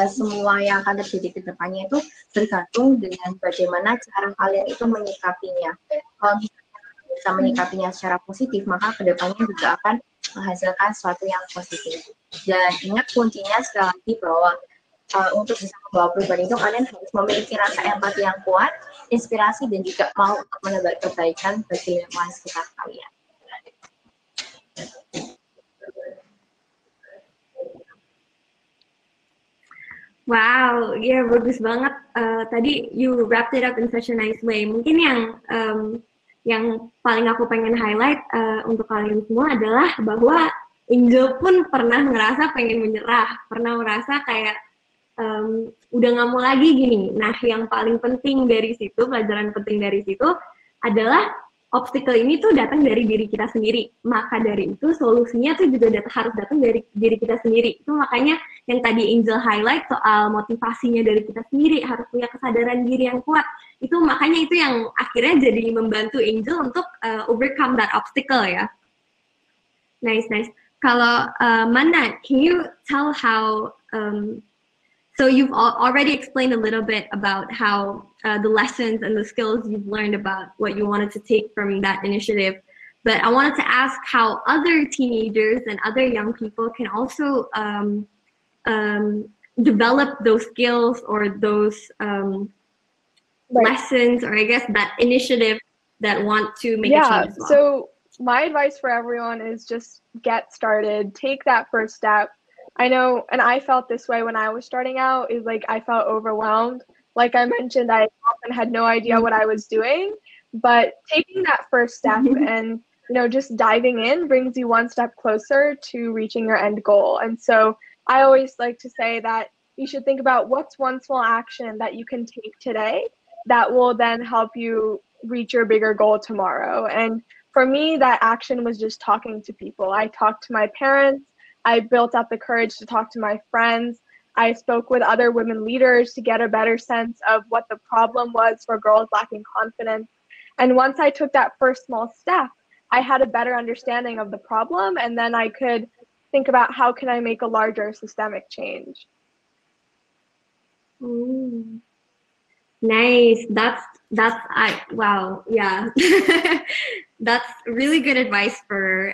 semua yang akan terjadi ke depannya itu tergantung dengan bagaimana cara kalian itu menyikapinya. Kalau bisa menyikapinya secara positif, maka kedepannya juga akan menghasilkan sesuatu yang positif. Dan ingat kuncinya sekali lagi bahwa untuk bisa membawa perubahan itu kalian harus memiliki rasa empati yang kuat, inspirasi, dan juga mau untuk menebar kebaikan bagi lingkungan sekitar kalian. Wow, ya bagus banget. Tadi you wrapped it up in such a nice way. Mungkin yang paling aku pengen highlight untuk kalian semua adalah bahwa Angel pun pernah ngerasa pengen menyerah, pernah merasa kayak udah nggak mau lagi gini. Nah, yang paling penting dari situ, pelajaran penting dari situ adalah obstacle ini tuh datang dari diri kita sendiri. Maka dari itu solusinya tuh juga harus datang dari diri kita sendiri. Itu makanya yang tadi Angel highlight soal motivasinya dari kita sendiri, harus punya kesadaran diri yang kuat. Itu makanya itu yang akhirnya jadi membantu Angel untuk overcome that obstacle ya. Nice. Kalau Mana, can you tell how so you've already explained a little bit about how the lessons and the skills you've learned about what you wanted to take from that initiative. But I wanted to ask how other teenagers and other young people can also develop those skills or those lessons, or I guess that initiative that want to make a change as well. So my advice for everyone is just get started, take that first step. I know, and I felt this way when I was starting out, is like I felt overwhelmed. Like I mentioned, I often had no idea what I was doing, but taking that first step and, you know, just diving in brings you one step closer to reaching your end goal. And so I always like to say that you should think about what's one small action that you can take today that will then help you reach your bigger goal tomorrow. And for me, that action was just talking to people. I talked to my parents. I built up the courage to talk to my friends. I spoke with other women leaders to get a better sense of what the problem was for girls lacking confidence. And once I took that first small step, I had a better understanding of the problem, and then I could think about how can I make a larger systemic change. Nice. Wow. Yeah. That's really good advice for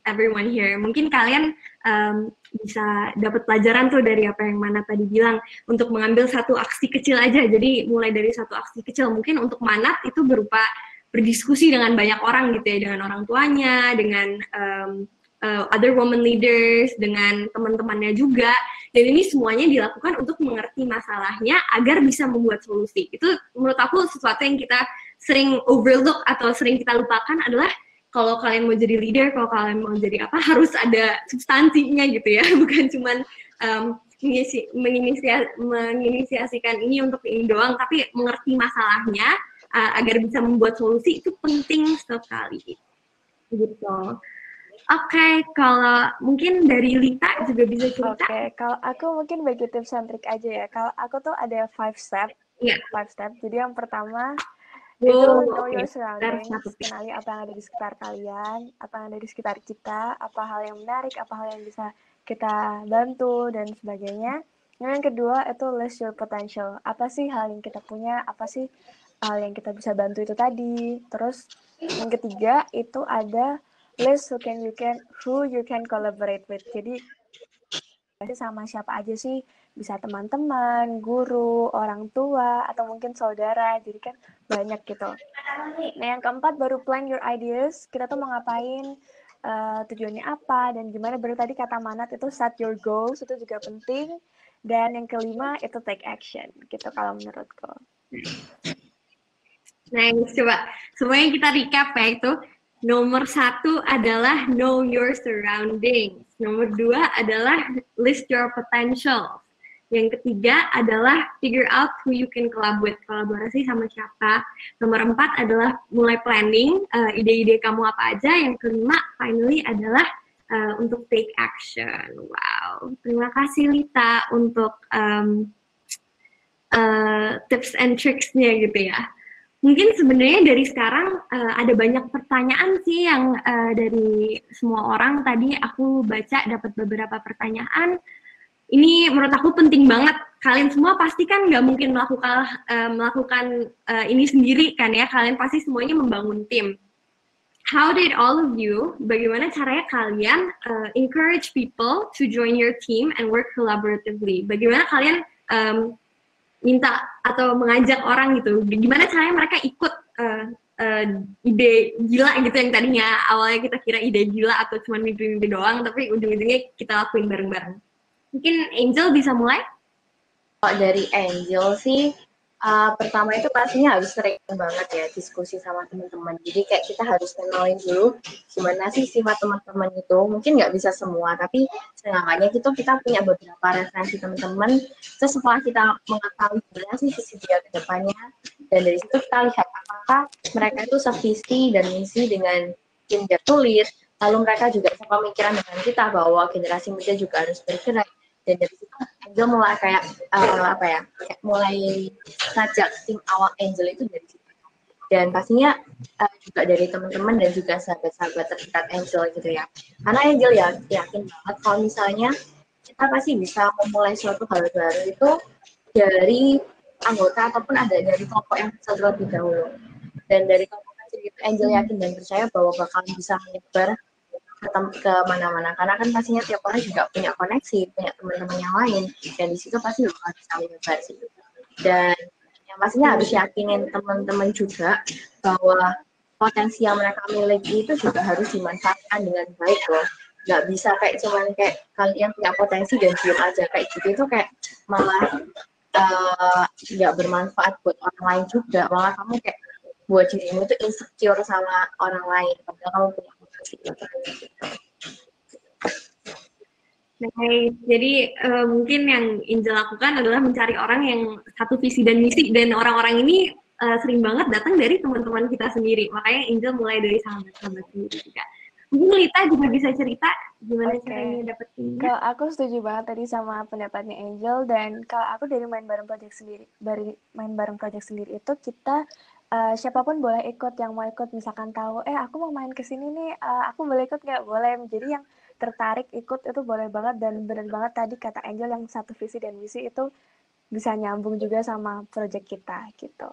everyone here. Mungkin kalian bisa dapat pelajaran tuh dari apa yang Mana tadi bilang, untuk mengambil satu aksi kecil aja. Jadi mulai dari satu aksi kecil. Mungkin untuk Manat itu berupa berdiskusi dengan banyak orang gitu ya, dengan orang tuanya, dengan other women leaders, dengan teman-temannya juga. Dan ini semuanya dilakukan untuk mengerti masalahnya agar bisa membuat solusi. Itu menurut aku sesuatu yang kita sering overlook atau sering kita lupakan adalah kalau kalian mau jadi leader, kalau kalian mau jadi apa, harus ada substansinya gitu ya. Bukan cuman menginisiasikan ini untuk ini doang, tapi mengerti masalahnya agar bisa membuat solusi itu penting sekali. Gitu. Oke, kalau mungkin dari Lita juga bisa cerita. Oke, kalau aku mungkin bagi tips and trick aja ya. Kalau aku tuh ada 5 step. Iya. 5 step. Jadi yang pertama itu know your surroundings, kenali apa yang ada di sekitar kalian, apa yang ada di sekitar kita, apa hal yang menarik, apa hal yang bisa kita bantu dan sebagainya. Yang kedua itu list your potential. Apa sih hal yang kita punya? Apa sih hal yang kita bisa bantu itu tadi? Terus yang ketiga itu ada list who you can collaborate with. Jadi sama siapa aja sih, bisa teman-teman, guru, orang tua, atau mungkin saudara. Jadi kan banyak gitu. Nah yang keempat baru plan your ideas. Kita tuh mau ngapain, tujuannya apa, dan gimana. Baru tadi kata Manat itu set your goals, itu juga penting. Dan yang kelima itu take action gitu kalau menurutku. Nah, coba semuanya kita recap ya itu. Nomor 1 adalah know your surroundings. Nomor 2 adalah list your potential. Yang ketiga adalah figure out who you can kolaborasi sama siapa. Nomor 4 adalah mulai planning, ide-ide kamu apa aja. Yang kelima, finally adalah untuk take action. Wow, terima kasih Lita untuk tips and tricks-nya gitu ya. Mungkin sebenarnya dari sekarang ada banyak pertanyaan sih yang dari semua orang. Tadi aku baca dapat beberapa pertanyaan. Ini menurut aku penting banget. Kalian semua pasti kan nggak mungkin melakukan ini sendiri kan ya. Kalian pasti semuanya membangun tim. How did all of you, bagaimana caranya kalian encourage people to join your team and work collaboratively? Bagaimana kalian minta atau mengajak orang gitu, gimana caranya mereka ikut ide gila gitu yang tadinya awalnya kita kira ide gila atau cuma mimpi-mimpi doang, tapi ujung-ujungnya kita lakuin bareng-bareng. Mungkin Angel bisa mulai? Kalau dari Angel sih, pertama itu pastinya harus sering banget ya diskusi sama teman-teman. Jadi kayak kita harus kenalin dulu gimana sih sifat teman-teman itu. Mungkin nggak bisa semua, tapi setidaknya kita punya beberapa referensi teman-teman. Terus setelah kita mengetahui gimana sih visi dia ke depannya, dan dari situ kita lihat apakah mereka itu sevisi dan misi dengan tim dia tulis. Lalu mereka juga sepemikiran dengan kita bahwa generasi muda juga harus bergerak. Dan dari situ Angel mulai kayak mulai ngajak tim awal Angel itu dari situ. Dan pastinya juga dari teman-teman dan juga sahabat-sahabat terdekat Angel gitu ya. Karena Angel ya yakin banget kalau misalnya kita pasti bisa memulai suatu hal baru itu dari anggota ataupun ada dari kelompok yang kecil terlebih dahulu. Dan dari kelompok kecil itu Angel yakin dan percaya bahwa bakal bisa menyebar ke mana-mana, karena kan pastinya tiap orang juga punya koneksi, punya teman-teman yang lain, dan di situ pasti bakal bisa menyebar sih. Dan yang pastinya harus yakinin teman-teman juga bahwa potensi yang mereka miliki itu juga harus dimanfaatkan dengan baik loh. Nggak bisa kayak cuman kayak kalian punya potensi dan diem aja kayak gitu, itu kayak malah nggak bermanfaat buat orang lain juga, malah kamu kayak buat dirimu itu insecure sama orang lain, padahal kamu punya potensi. Nah, jadi mungkin yang Angel lakukan adalah mencari orang yang satu visi dan misi, dan orang-orang ini sering banget datang dari teman-teman kita sendiri. Makanya Angel mulai dari sahabat-sahabat sendiri juga. Mungkin Lita juga bisa cerita gimana caranya dapetinnya. Kalau aku setuju banget tadi sama pendapatnya Angel, dan kalau aku dari main bareng project sendiri itu kita siapapun boleh ikut, yang mau ikut misalkan tahu aku mau main kesini nih, aku boleh ikut nggak? Boleh. Jadi yang tertarik ikut itu boleh banget, dan benar banget tadi kata Angel yang satu visi dan misi itu bisa nyambung juga sama project kita gitu.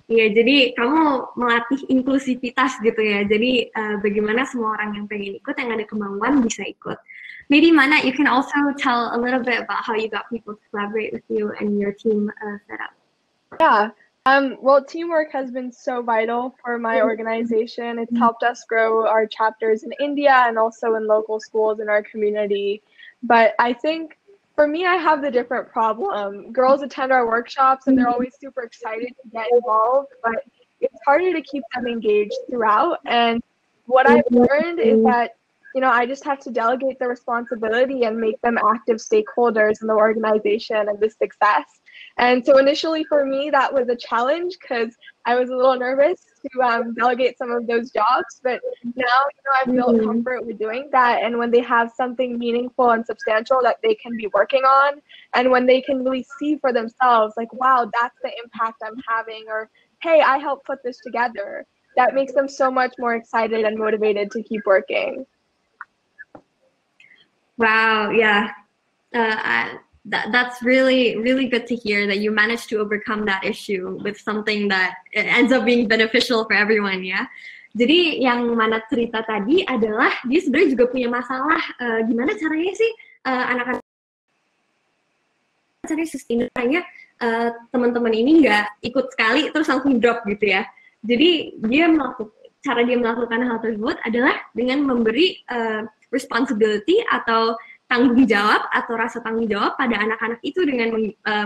Iya, jadi kamu melatih inklusivitas gitu ya. Jadi bagaimana semua orang yang pengen ikut, yang ada kemauan bisa ikut. Maybe Mana, you can also tell a little bit about how you got people to collaborate with you and your team setup. Yeah. Well, teamwork has been so vital for my organization. It's helped us grow our chapters in India and also in local schools in our community. But I think for me, I have the different problem. Girls attend our workshops and they're always super excited to get involved, but it's harder to keep them engaged throughout. And what I've learned is that, I just have to delegate the responsibility and make them active stakeholders in the organization and the success. And so initially for me, that was a challenge because I was a little nervous to delegate some of those jobs. But now, I've built comfort with doing that. And when they have something meaningful and substantial that they can be working on, and when they can really see for themselves, like, wow, that's the impact I'm having, or, hey, I helped put this together, that makes them so much more excited and motivated to keep working. Wow, yeah. That's really, really good to hear that you managed to overcome that issue with something that ends up being beneficial for everyone ya. Jadi yang Mana cerita tadi adalah dia sebenarnya juga punya masalah gimana caranya sih anak-anak cari sustainable-nya teman-teman ini nggak ikut sekali terus langsung drop gitu ya. Jadi cara dia melakukan hal tersebut adalah dengan memberi responsibility atau tanggung jawab atau rasa tanggung jawab pada anak-anak itu dengan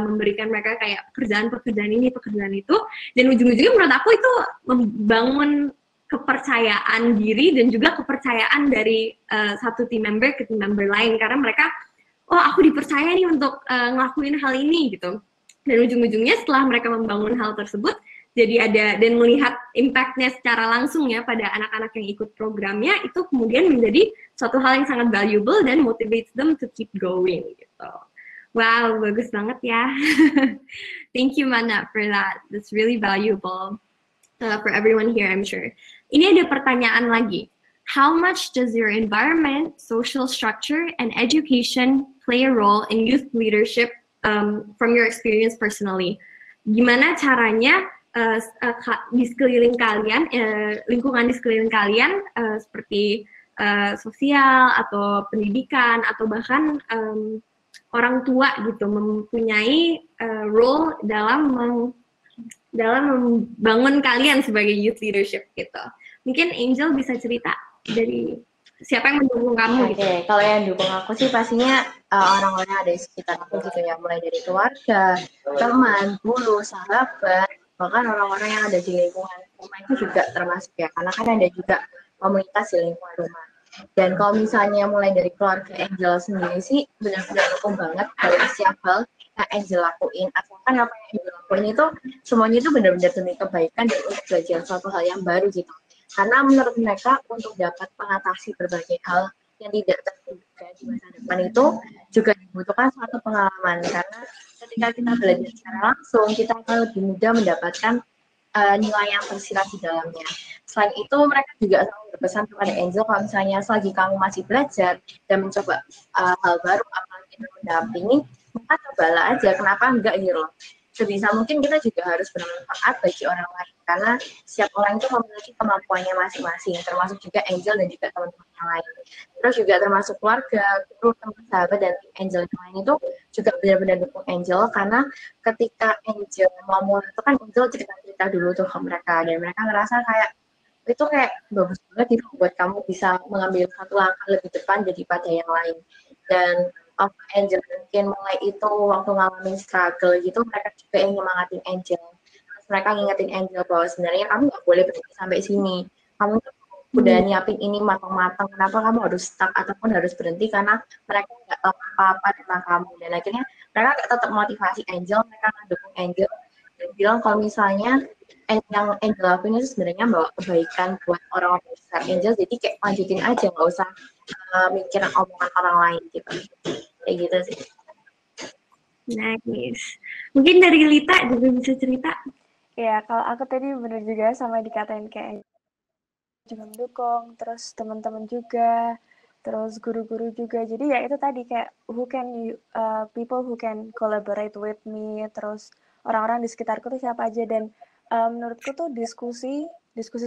memberikan mereka kayak pekerjaan ini, pekerjaan itu, dan ujung-ujungnya menurut aku itu membangun kepercayaan diri dan juga kepercayaan dari satu team member ke team member lain, karena mereka, aku dipercaya nih untuk ngelakuin hal ini gitu, dan ujung-ujungnya setelah mereka membangun hal tersebut, jadi ada dan melihat impact-nya secara langsung ya pada anak-anak yang ikut programnya, itu kemudian menjadi suatu hal yang sangat valuable dan motivates them to keep going gitu. Wow, bagus banget ya. Thank you, Mana, for that. That's really valuable for everyone here, I'm sure. Ini ada pertanyaan lagi. How much does your environment, social structure, and education play a role in youth leadership from your experience personally? Gimana caranya di sekeliling kalian, lingkungan di sekeliling kalian seperti sosial atau pendidikan atau bahkan orang tua gitu mempunyai role dalam membangun kalian sebagai youth leadership gitu. Mungkin Angel bisa cerita dari siapa yang mendukung kamu gitu. Oke, kalau yang dukung aku sih pastinya orang-orang ada di sekitar aku gitu ya, mulai dari keluarga, teman, guru, sahabat, bahkan orang-orang yang ada di lingkungan rumah itu juga termasuk ya, karena kan ada juga komunitas di lingkungan rumah. Dan kalau misalnya mulai dari keluarga Angel sendiri sih benar-benar dukung banget dalam setiap hal yang Angel lakuin. Asalkan apa yang Angel lakuin itu semuanya itu benar-benar demi kebaikan dan untuk belajar suatu hal yang baru gitu. Karena menurut mereka untuk dapat mengatasi berbagai hal yang tidak terduga di masa depan itu juga dibutuhkan suatu pengalaman. Karena ketika kita belajar secara langsung, kita akan lebih mudah mendapatkan nilai yang tersirat di dalamnya. Selain itu, mereka juga selalu berpesan kepada Angel kalau misalnya selagi kamu masih belajar dan mencoba hal baru, apalagi mendampingi, maka cobalah aja, kenapa enggak gitu loh. Sebisa mungkin kita juga harus bermanfaat bagi orang lain, karena setiap orang itu memiliki kemampuannya masing-masing, termasuk juga Angel dan juga teman-teman yang lain. Terus juga termasuk keluarga, guru, teman, sahabat, dan Angel yang lain itu juga benar-benar dukung Angel, karena ketika Angel mau mulai itu kan Angel cerita-cerita dulu tuh ke mereka, dan mereka ngerasa kayak itu kayak bagus banget itu buat kamu bisa mengambil satu langkah lebih depan daripada yang lain. Dan Angel mungkin mulai itu waktu ngalamin struggle gitu, mereka juga yang nyemangatin Angel. Terus mereka ngingetin Angel bahwa sebenarnya kamu nggak boleh berhenti sampai sini. Kamu udah nyiapin ini matang-matang, kenapa kamu harus stuck ataupun harus berhenti, karena mereka nggak tahu apa-apa tentang kamu. Dan akhirnya mereka tetap motivasi Angel, mereka ngedukung Angel dan bilang kalau misalnya yang Angel lakuin itu sebenarnya bawa kebaikan buat orang-orang di sekitar Angel, jadi kayak lanjutin aja, nggak usah mikirin omongan orang lain gitu. Kayak gitu sih. Nice. Mungkin dari Lita juga bisa cerita. Ya, kalau aku tadi bener juga sama dikatain kayak juga mendukung, terus teman-teman juga, terus guru-guru juga. Jadi ya itu tadi kayak people who can collaborate with me, terus orang-orang di sekitarku tuh siapa aja. Dan menurutku tuh diskusi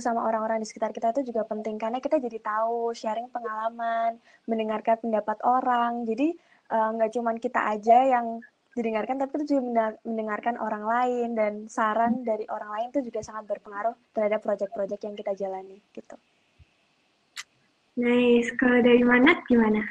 sama orang-orang di sekitar kita itu juga penting, karena kita jadi tahu, sharing pengalaman, mendengarkan pendapat orang. Jadi nggak cuma kita aja yang didengarkan, tapi itu juga mendengarkan orang lain, dan saran dari orang lain itu juga sangat berpengaruh terhadap proyek-proyek yang kita jalani gitu. Nice. Kalau dari Manat gimana?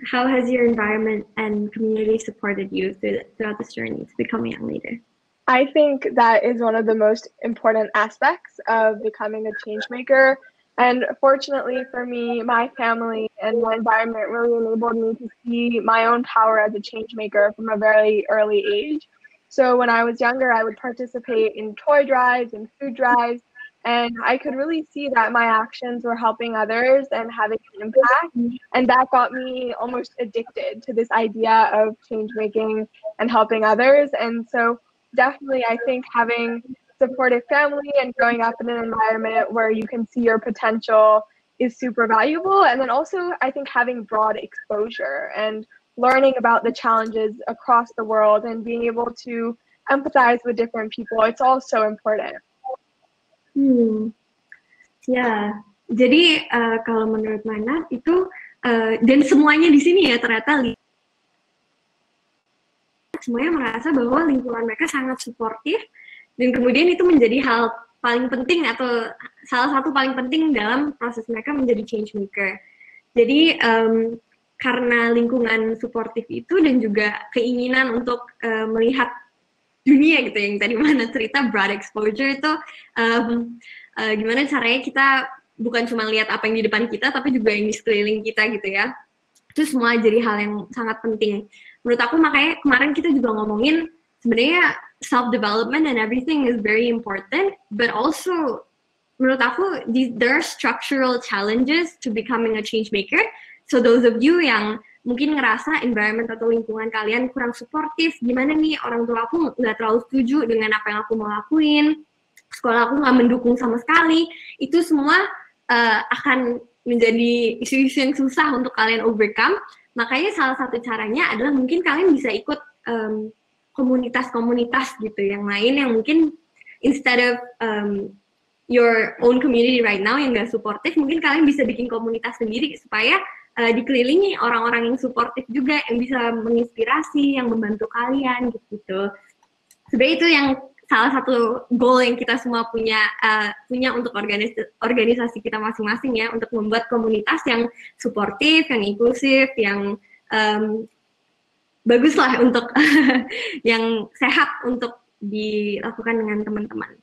How has your environment and community supported you throughout this journey to become a young leader? I think that is one of the most important aspects of becoming a change maker. And fortunately for me, my family and my environment really enabled me to see my own power as a change maker from a very early age. So when I was younger, I would participate in toy drives and food drives, and I could really see that my actions were helping others and having an impact. And that got me almost addicted to this idea of change making and helping others. And so definitely, I think having supportive family and growing up in an environment where you can see your potential is super valuable. And then also, I think having broad exposure and learning about the challenges across the world and being able to empathize with different people, it's all so important. Ya, jadi kalau menurut Manat itu dan semuanya di sini ya ternyata semuanya merasa bahwa lingkungan mereka sangat suportif, dan kemudian itu menjadi hal paling penting atau salah satu paling penting dalam proses mereka menjadi change maker. Jadi karena lingkungan suportif itu dan juga keinginan untuk melihat dunia gitu, yang tadi Mana cerita broad exposure itu gimana caranya kita bukan cuma lihat apa yang di depan kita, tapi juga yang di sekeliling kita gitu ya. Itu semua jadi hal yang sangat penting. Menurut aku makanya kemarin kita juga ngomongin sebenarnya self-development and everything is very important, but also menurut aku there are structural challenges to becoming a change maker. So those of you yang mungkin ngerasa environment atau lingkungan kalian kurang suportif, gimana nih orang tua aku nggak terlalu setuju dengan apa yang aku mau lakuin, sekolah aku nggak mendukung sama sekali, itu semua akan menjadi isu-isu yang susah untuk kalian overcome. Makanya salah satu caranya adalah mungkin kalian bisa ikut komunitas-komunitas gitu yang lain yang mungkin instead of your own community right now yang nggak suportif, mungkin kalian bisa bikin komunitas sendiri supaya dikelilingi orang-orang yang suportif juga, yang bisa menginspirasi, yang membantu kalian gitu. Sebenarnya itu yang salah satu goal yang kita semua punya untuk organisasi kita masing-masing ya, untuk membuat komunitas yang suportif, yang inklusif, yang bagus lah untuk yang sehat untuk dilakukan dengan teman-teman.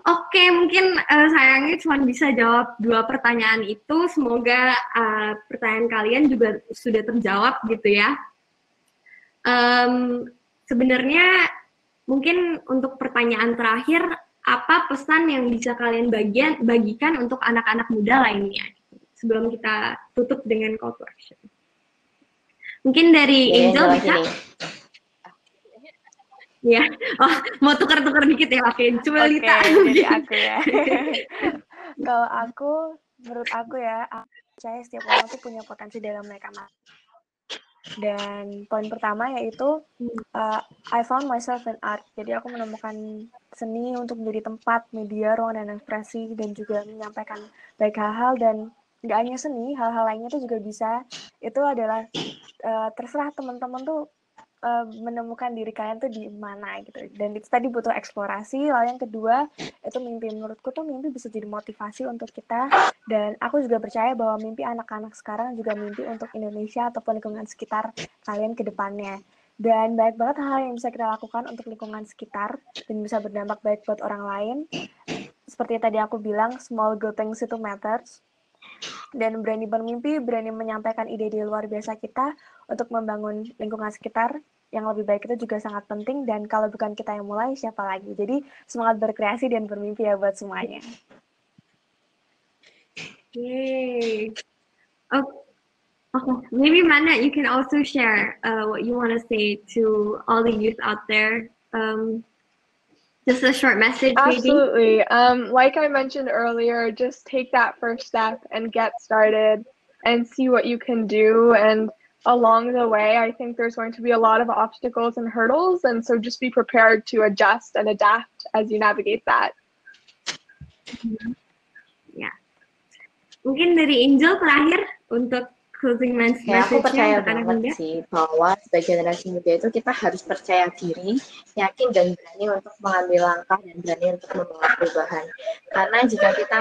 Oke, mungkin sayangnya cuma bisa jawab 2 pertanyaan itu. Semoga pertanyaan kalian juga sudah terjawab gitu ya. Sebenarnya mungkin untuk pertanyaan terakhir, apa pesan yang bisa kalian bagikan untuk anak-anak muda lainnya? Sebelum kita tutup dengan call to action. Mungkin dari Angel bisa? Ya, mau tukar-tukar dikit ya, oke. Coba Lita. Jadi aku ya. Kalau menurut aku ya, aku percaya setiap orang tuh punya potensi dalam mereka. Dan poin pertama yaitu, I found myself in art. Jadi aku menemukan seni untuk menjadi tempat, media, ruang dan ekspresi, dan juga menyampaikan baik hal-hal, dan nggak hanya seni, hal-hal lainnya itu juga bisa. Itu adalah terserah teman-teman tuh menemukan diri kalian tuh di mana gitu. Dan itu tadi butuh eksplorasi. Lalu yang kedua itu mimpi. Menurutku tuh mimpi bisa jadi motivasi untuk kita, dan aku juga percaya bahwa mimpi anak-anak sekarang juga mimpi untuk Indonesia ataupun lingkungan sekitar kalian ke depannya. Dan banyak banget hal yang bisa kita lakukan untuk lingkungan sekitar dan bisa berdampak baik buat orang lain. Seperti tadi aku bilang, small good things itu matters. Dan berani bermimpi, berani menyampaikan ide-ide luar biasa kita untuk membangun lingkungan sekitar yang lebih baik itu juga sangat penting, dan kalau bukan kita yang mulai, siapa lagi? Jadi semangat berkreasi dan bermimpi ya buat semuanya. Yay. Okay. Maybe Mana, you can also share what you want to say to all the youth out there. Just a short message, maybe. Absolutely. Like I mentioned earlier, just take that first step and get started and see what you can do. And along the way, I think there's going to be a lot of obstacles and hurdles. And so just be prepared to adjust and adapt as you navigate that. Ya. Mungkin dari Angel terakhir untuk closing message. Ya, aku percaya banget sih bahwa sebagai generasi muda itu kita harus percaya diri, yakin dan berani untuk mengambil langkah dan berani untuk membawa perubahan. Karena jika kita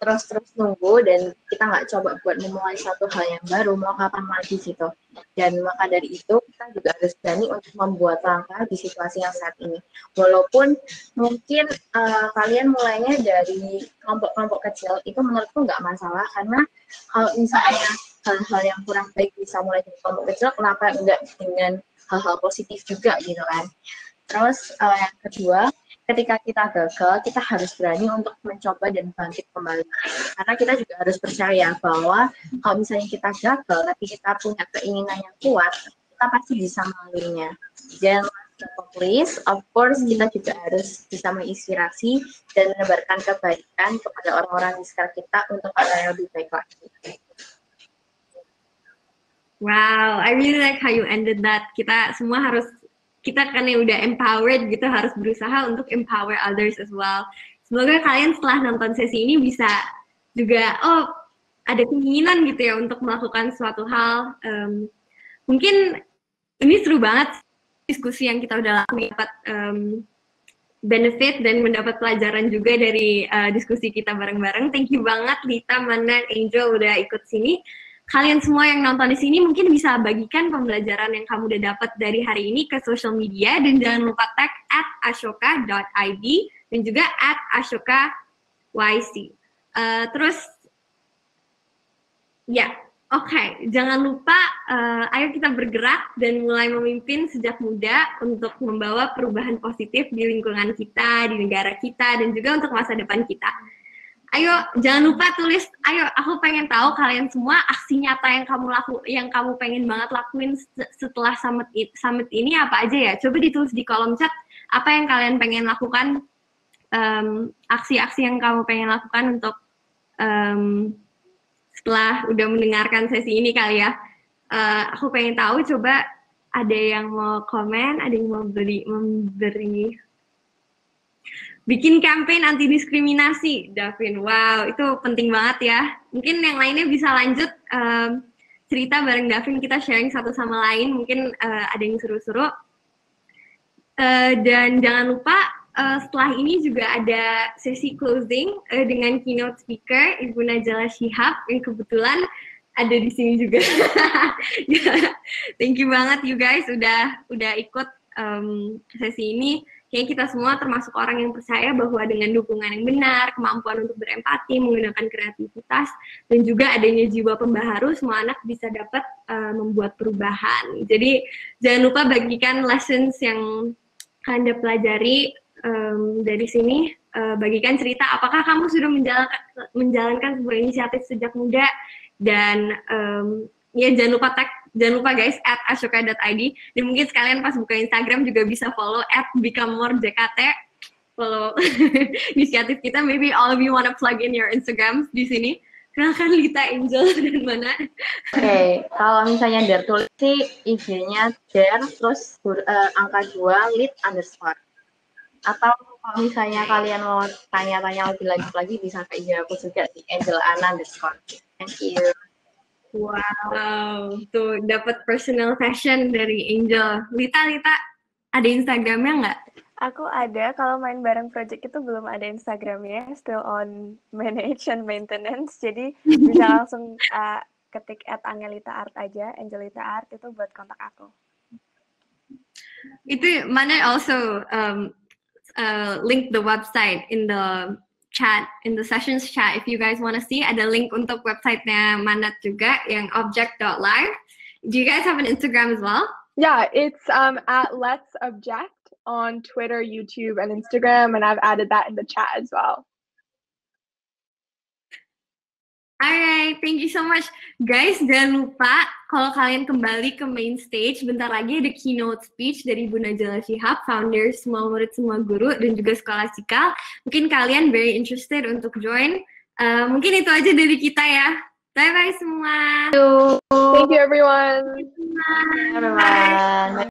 terus nunggu dan kita nggak coba buat memulai suatu hal yang baru, mau kapan lagi gitu. Dan maka dari itu kita juga harus berani untuk membuat langkah di situasi yang saat ini. Walaupun mungkin kalian mulainya dari kelompok-kelompok kecil, itu menurutku nggak masalah, karena kalau misalnya hal-hal yang kurang baik bisa mulai dari kelompok kecil, kenapa enggak dengan hal-hal positif juga gitu kan. Terus yang kedua, ketika kita gagal, kita harus berani untuk mencoba dan bangkit kembali. Karena kita juga harus percaya bahwa kalau misalnya kita gagal, tapi kita punya keinginan yang kuat, kita pasti bisa melaluinya. Dan last but not least, of course, kita juga harus bisa menginspirasi dan menebarkan kebaikan kepada orang-orang di sekitar kita untuk hal yang lebih baik lagi. Wow, I really like how you ended that. Kita kan yang udah empowered gitu, harus berusaha untuk empower others as well. Semoga kalian setelah nonton sesi ini bisa juga, ada keinginan gitu ya untuk melakukan suatu hal. Mungkin ini seru banget diskusi yang kita udah lakukan, dapat benefit dan mendapat pelajaran juga dari diskusi kita bareng-bareng. Thank you banget Lita, Mana, Angel udah ikut sini. Kalian semua yang nonton di sini mungkin bisa bagikan pembelajaran yang kamu udah dapat dari hari ini ke social media, dan jangan lupa tag @ashoka.id dan juga @ashoka.yc. Terus ya, oke, jangan lupa ayo kita bergerak dan mulai memimpin sejak muda untuk membawa perubahan positif di lingkungan kita, di negara kita, dan juga untuk masa depan kita. Ayo, jangan lupa tulis. Ayo, aku pengen tahu kalian semua aksi nyata yang kamu pengen banget lakuin setelah summit ini apa aja ya? Coba ditulis di kolom chat apa yang kalian pengen lakukan, aksi-aksi yang kamu pengen lakukan untuk setelah udah mendengarkan sesi ini kali ya. Aku pengen tahu. Coba ada yang mau komen, ada yang mau memberi. Bikin campaign anti diskriminasi, Davin. Wow, itu penting banget ya. Mungkin yang lainnya bisa lanjut cerita bareng Davin, kita sharing satu sama lain. Mungkin ada yang seru-seru. Dan jangan lupa setelah ini juga ada sesi closing dengan keynote speaker Ibu Najla Shihab yang kebetulan ada di sini juga. Thank you banget you guys udah ikut sesi ini. Kayaknya kita semua termasuk orang yang percaya bahwa dengan dukungan yang benar, kemampuan untuk berempati, menggunakan kreativitas, dan juga adanya jiwa pembaharu, semua anak bisa dapat membuat perubahan. Jadi jangan lupa bagikan lessons yang Anda pelajari dari sini. Bagikan cerita apakah kamu sudah menjalankan sebuah inisiatif sejak muda, dan ya jangan lupa guys @ashoka.id, dan mungkin sekalian pas buka Instagram juga bisa follow @becomeMoreJKT, follow inisiatif kita. Maybe all of you wanna plug in your Instagram di sini. Kenalkan Lita, Angel, dan Mana. Oke, kalau misalnya Der tulis sih IG-nya Der terus angka 2 lead_. Atau kalau misalnya kalian mau tanya-tanya lebih lanjut lagi bisa ke IG aku juga di @angelana_. Thank you. Wow, tuh dapat personal fashion dari Angel. Lita, ada Instagramnya nggak? Aku ada, kalau main bareng project itu belum ada Instagramnya, still on manage and maintenance, jadi bisa langsung ketik @angelita_art aja, Angelita Art itu buat kontak aku. Itu Mana also link the website in the chat, in the sessions chat. If you guys want to see, ada link untuk websitenya Manat juga yang object.live. Do you guys have an Instagram as well? Yeah, it's @letsobject on Twitter, YouTube, and Instagram, and I've added that in the chat as well. Alright, thank you so much. Guys, jangan lupa kalau kalian kembali ke main stage, bentar lagi ada keynote speech dari Bu Najla Shihab, founder Semua Murid Semua Guru, dan juga Scholastica. Mungkin kalian very interested untuk join. Mungkin itu aja dari kita ya. Bye-bye semua. Thank you, everyone. Bye.